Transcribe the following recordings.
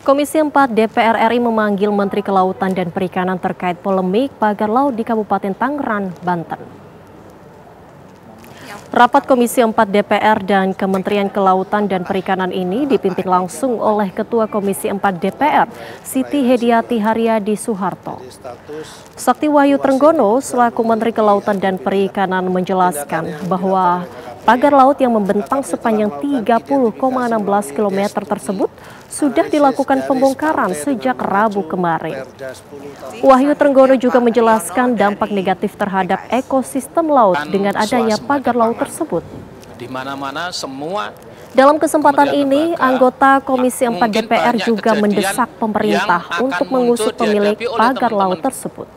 Komisi 4 DPR RI memanggil Menteri Kelautan dan Perikanan terkait polemik pagar laut di Kabupaten Tangerang, Banten. Rapat Komisi 4 DPR dan Kementerian Kelautan dan Perikanan ini dipimpin langsung oleh Ketua Komisi 4 DPR, Siti Hediati Haryadi Soeharto. Sakti Wahyu Trenggono selaku Menteri Kelautan dan Perikanan menjelaskan bahwa pagar laut yang membentang sepanjang 30,16 km tersebut sudah dilakukan pembongkaran sejak Rabu kemarin. Wahyu Trenggono juga menjelaskan dampak negatif terhadap ekosistem laut dengan adanya pagar laut tersebut. Di mana-mana semua. Dalam kesempatan ini, anggota Komisi 4 DPR juga mendesak pemerintah untuk mengusut pemilik pagar laut tersebut.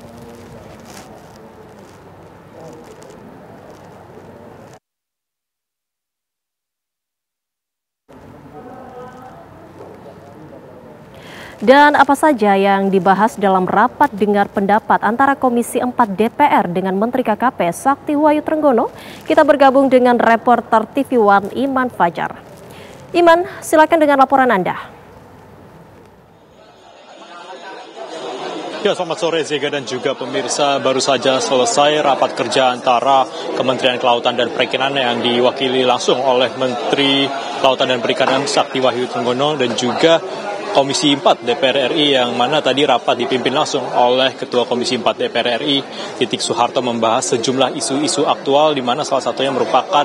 Dan apa saja yang dibahas dalam rapat dengar pendapat antara Komisi 4 DPR dengan Menteri KKP Sakti Wahyu Trenggono? Kita bergabung dengan reporter TV One Iman Fajar. Iman, silakan dengan laporan Anda. Ya, selamat sore Zega dan juga pemirsa. Baru saja selesai rapat kerja antara Kementerian Kelautan dan Perikanan yang diwakili langsung oleh Menteri Kelautan dan Perikanan Sakti Wahyu Trenggono dan juga Komisi 4 DPR RI yang mana tadi rapat dipimpin langsung oleh Ketua Komisi 4 DPR RI Titik Soeharto membahas sejumlah isu-isu aktual di mana salah satunya merupakan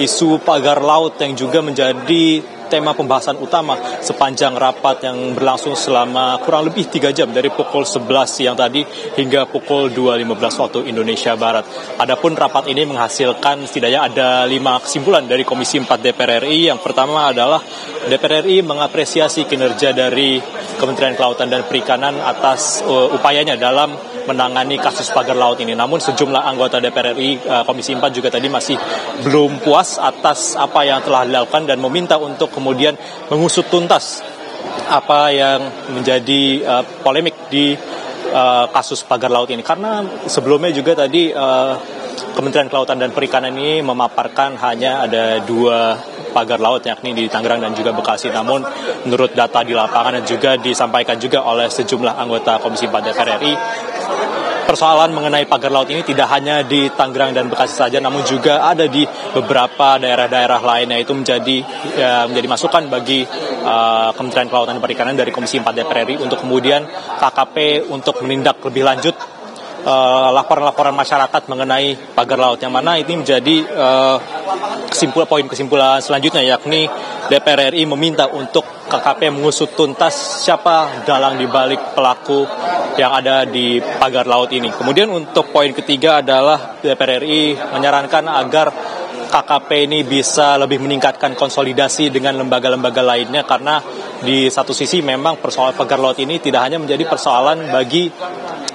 isu pagar laut yang juga menjadi tema pembahasan utama sepanjang rapat yang berlangsung selama kurang lebih 3 jam dari pukul 11 siang tadi hingga pukul 2.15 waktu Indonesia Barat. Adapun rapat ini menghasilkan setidaknya ada 5 kesimpulan dari Komisi 4 DPR RI. Yang pertama adalah DPR RI mengapresiasi kinerja dari Kementerian Kelautan dan Perikanan atas upayanya dalam menangani kasus pagar laut ini. Namun sejumlah anggota DPR RI Komisi 4 juga tadi masih belum puas atas apa yang telah dilakukan dan meminta untuk kemudian mengusut tuntas apa yang menjadi polemik di kasus pagar laut ini. Karena sebelumnya juga tadi Kementerian Kelautan dan Perikanan ini memaparkan hanya ada 2 pagar laut yakni di Tangerang dan juga Bekasi. Namun menurut data di lapangan dan juga disampaikan juga oleh sejumlah anggota Komisi 4 DPR RI, persoalan mengenai pagar laut ini tidak hanya di Tangerang dan Bekasi saja, namun juga ada di beberapa daerah-daerah lainnya. Itu menjadi masukan bagi Kementerian Kelautan dan Perikanan dari Komisi 4 DPR RI untuk kemudian KKP untuk menindak lebih lanjut laporan-laporan masyarakat mengenai pagar laut, yang mana ini menjadi poin kesimpulan selanjutnya, yakni DPR RI meminta untuk KKP mengusut tuntas siapa dalang dibalik pelaku yang ada di pagar laut ini. Kemudian untuk poin ketiga adalah DPR RI menyarankan agar KKP ini bisa lebih meningkatkan konsolidasi dengan lembaga-lembaga lainnya, karena di satu sisi memang persoalan pagar laut ini tidak hanya menjadi persoalan bagi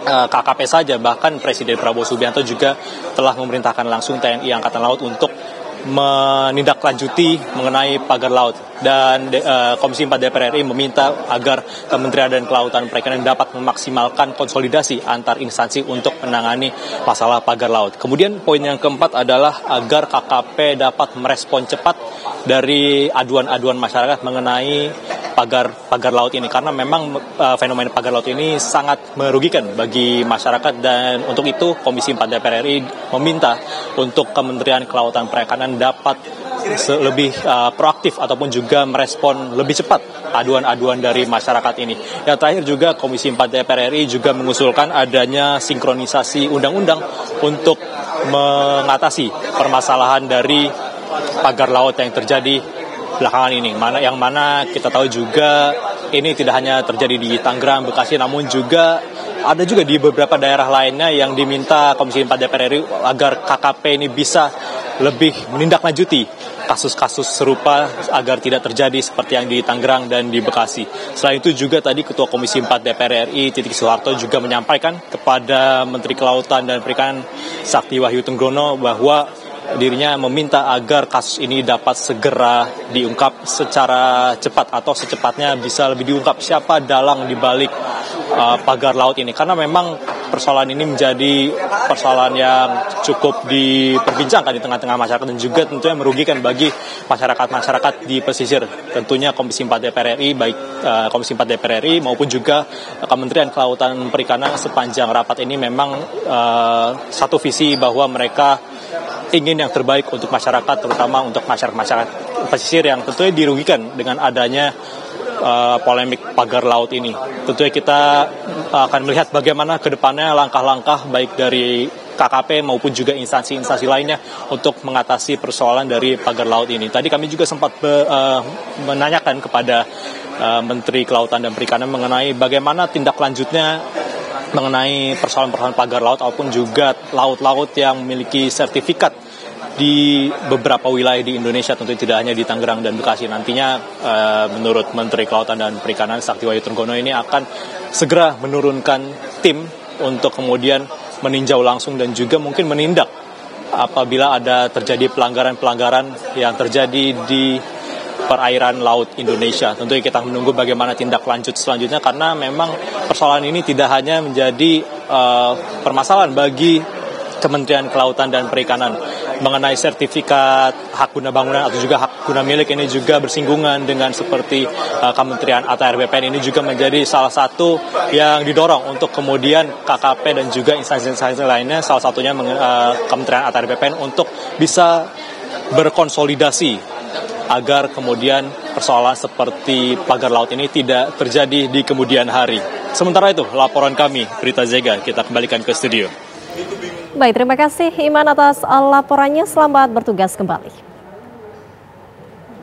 KKP saja, bahkan Presiden Prabowo Subianto juga telah memerintahkan langsung TNI Angkatan Laut untuk menindaklanjuti mengenai pagar laut. Dan Komisi 4 DPR RI meminta agar Kementerian dan Kelautan Perikanan dapat memaksimalkan konsolidasi antar instansi untuk menangani masalah pagar laut. Kemudian poin yang keempat adalah agar KKP dapat merespon cepat dari aduan-aduan masyarakat mengenai pagar laut ini, karena memang fenomena pagar laut ini sangat merugikan bagi masyarakat, dan untuk itu Komisi 4 DPR RI meminta untuk Kementerian Kelautan Perikanan dapat lebih proaktif ataupun juga merespon lebih cepat aduan-aduan dari masyarakat ini. Yang terakhir juga Komisi 4 DPR RI juga mengusulkan adanya sinkronisasi undang-undang untuk mengatasi permasalahan dari pagar laut yang terjadi belakangan ini, yang mana kita tahu juga ini tidak hanya terjadi di Tangerang, Bekasi, namun juga ada juga di beberapa daerah lainnya yang diminta Komisi 4 DPR RI agar KKP ini bisa lebih menindaklanjuti kasus-kasus serupa agar tidak terjadi seperti yang di Tangerang dan di Bekasi. Selain itu juga tadi Ketua Komisi 4 DPR RI Titik Soeharto juga menyampaikan kepada Menteri Kelautan dan Perikanan Sakti Wahyu Trenggono bahwa dirinya meminta agar kasus ini dapat segera diungkap secara cepat atau secepatnya bisa lebih diungkap siapa dalang dibalik pagar laut ini, karena memang persoalan ini menjadi persoalan yang cukup diperbincangkan di tengah-tengah masyarakat dan juga tentunya merugikan bagi masyarakat di pesisir. Tentunya Komisi 4 DPR RI, baik Komisi 4 DPR RI maupun juga Kementerian Kelautan dan Perikanan sepanjang rapat ini memang satu visi bahwa mereka ingin yang terbaik untuk masyarakat, terutama untuk masyarakat pesisir yang tentunya dirugikan dengan adanya polemik pagar laut ini. Tentunya kita akan melihat bagaimana ke depannya langkah-langkah baik dari KKP maupun juga instansi-instansi lainnya untuk mengatasi persoalan dari pagar laut ini. Tadi kami juga sempat menanyakan kepada Menteri Kelautan dan Perikanan mengenai bagaimana tindak lanjutnya mengenai persoalan-persoalan pagar laut maupun juga laut-laut yang memiliki sertifikat di beberapa wilayah di Indonesia, tentu tidak hanya di Tangerang dan Bekasi. Nantinya menurut Menteri Kelautan dan Perikanan Sakti Wahyu Trenggono ini akan segera menurunkan tim untuk kemudian meninjau langsung dan juga mungkin menindak apabila ada terjadi pelanggaran-pelanggaran yang terjadi di perairan laut Indonesia. Tentunya kita menunggu bagaimana tindak lanjut selanjutnya karena memang persoalan ini tidak hanya menjadi permasalahan bagi Kementerian Kelautan dan Perikanan mengenai sertifikat hak guna bangunan atau juga hak guna milik ini juga bersinggungan dengan seperti Kementerian ATR BPN ini juga menjadi salah satu yang didorong untuk kemudian KKP dan juga instansi-instansi lainnya, salah satunya Kementerian ATR BPN untuk bisa berkonsolidasi agar kemudian persoalan seperti pagar laut ini tidak terjadi di kemudian hari. Sementara itu, laporan kami, Berita Zega, kita kembalikan ke studio. Baik, terima kasih Iman atas laporannya. Selamat bertugas kembali.